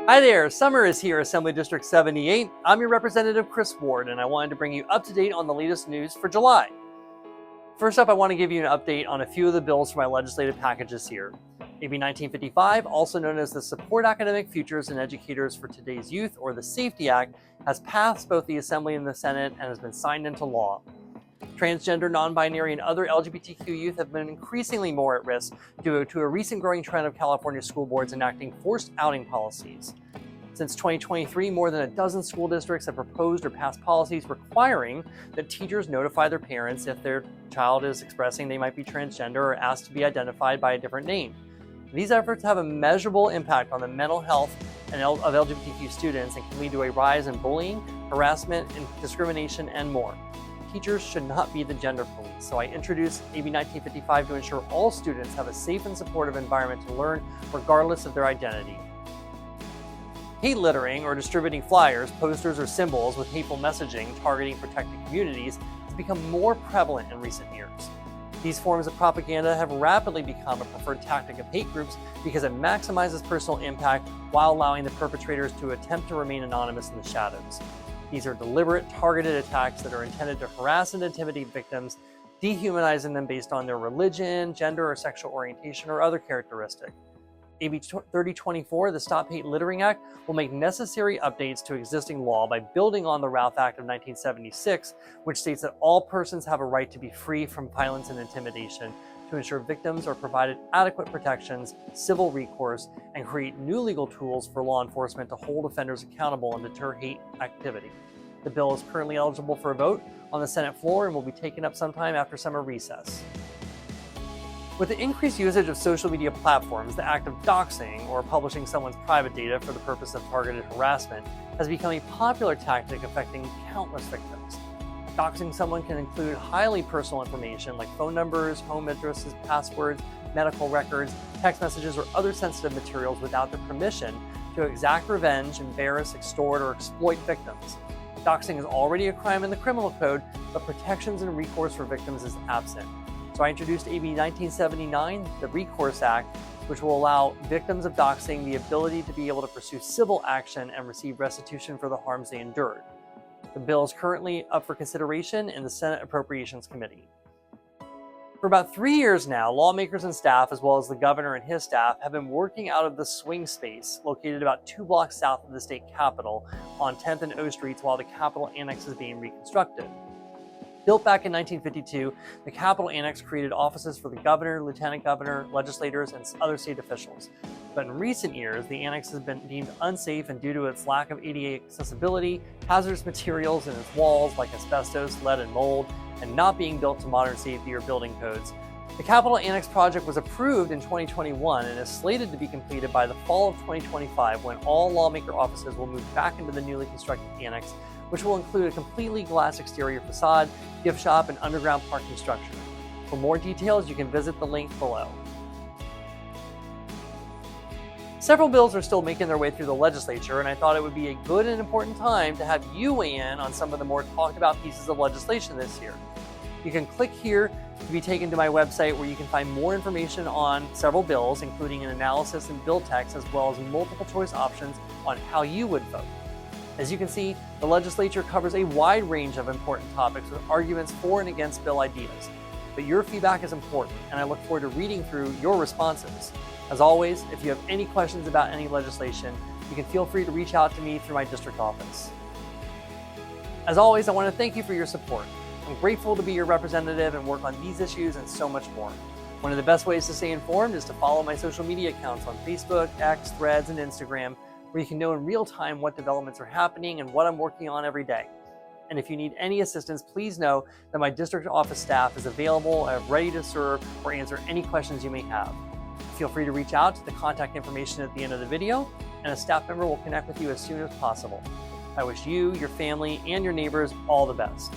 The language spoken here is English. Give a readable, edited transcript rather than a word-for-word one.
Hi there, summer is here, Assembly District 78. I'm your representative, Chris Ward, and I wanted to bring you up to date on the latest news for July. First up, I want to give you an update on a few of the bills for my legislative packages here. AB 1955, also known as the Support Academic Futures and Educators for Today's Youth, or the SAFETY Act, has passed both the Assembly and the Senate and has been signed into law. Transgender, non-binary, and other LGBTQ youth have been increasingly more at risk due to a recent growing trend of California school boards enacting forced outing policies. Since 2023, more than a dozen school districts have proposed or passed policies requiring that teachers notify their parents if their child is expressing they might be transgender or asked to be identified by a different name. These efforts have a measurable impact on the mental health of LGBTQ students and can lead to a rise in bullying, harassment, and discrimination, and more. Teachers should not be the gender police, so I introduced AB 1955 to ensure all students have a safe and supportive environment to learn regardless of their identity. Hate littering, or distributing flyers, posters, or symbols with hateful messaging targeting protected communities, has become more prevalent in recent years. These forms of propaganda have rapidly become a preferred tactic of hate groups because it maximizes personal impact while allowing the perpetrators to attempt to remain anonymous in the shadows. These are deliberate, targeted attacks that are intended to harass and intimidate victims, dehumanizing them based on their religion, gender, or sexual orientation, or other characteristic. AB 3024, the Stop Hate Littering Act, will make necessary updates to existing law by building on the Routh Act of 1976, which states that all persons have a right to be free from violence and intimidation, to ensure victims are provided adequate protections, civil recourse, and create new legal tools for law enforcement to hold offenders accountable and deter hate activity. The bill is currently eligible for a vote on the Senate floor and will be taken up sometime after summer recess. With the increased usage of social media platforms, the act of doxing, or publishing someone's private data for the purpose of targeted harassment, has become a popular tactic affecting countless victims. Doxing someone can include highly personal information like phone numbers, home addresses, passwords, medical records, text messages, or other sensitive materials without their permission to exact revenge, embarrass, extort, or exploit victims. Doxing is already a crime in the criminal code, but protections and recourse for victims is absent. So I introduced AB 1979, the Recourse Act, which will allow victims of doxing the ability to be able to pursue civil action and receive restitution for the harms they endured. The bill is currently up for consideration in the Senate Appropriations Committee. For about 3 years now, lawmakers and staff, as well as the governor and his staff, have been working out of the swing space located about 2 blocks south of the state capitol on 10th and O Streets while the Capitol Annex is being reconstructed. Built back in 1952, the Capitol Annex created offices for the governor, lieutenant governor, legislators, and other state officials. But in recent years, the annex has been deemed unsafe, and due to its lack of ADA accessibility, hazardous materials in its walls like asbestos, lead, and mold, and not being built to modern safety or building codes. The Capitol Annex project was approved in 2021 and is slated to be completed by the fall of 2025, when all lawmaker offices will move back into the newly constructed annex, which will include a completely glass exterior facade, gift shop, and underground parking structure. For more details, you can visit the link below. Several bills are still making their way through the legislature, and I thought it would be a good and important time to have you weigh in on some of the more talked about pieces of legislation this year. You can click here to be taken to my website, where you can find more information on several bills, including an analysis and bill text, as well as multiple choice options on how you would vote. As you can see, the legislature covers a wide range of important topics with arguments for and against bill ideas. But your feedback is important, and I look forward to reading through your responses. As always, if you have any questions about any legislation, you can feel free to reach out to me through my district office. As always, I want to thank you for your support. I'm grateful to be your representative and work on these issues and so much more. One of the best ways to stay informed is to follow my social media accounts on Facebook, X, Threads, and Instagram, where you can know in real time what developments are happening and what I'm working on every day. And if you need any assistance, please know that my district office staff is available and ready to serve or answer any questions you may have. Feel free to reach out to the contact information at the end of the video, and a staff member will connect with you as soon as possible. I wish you, your family, and your neighbors all the best.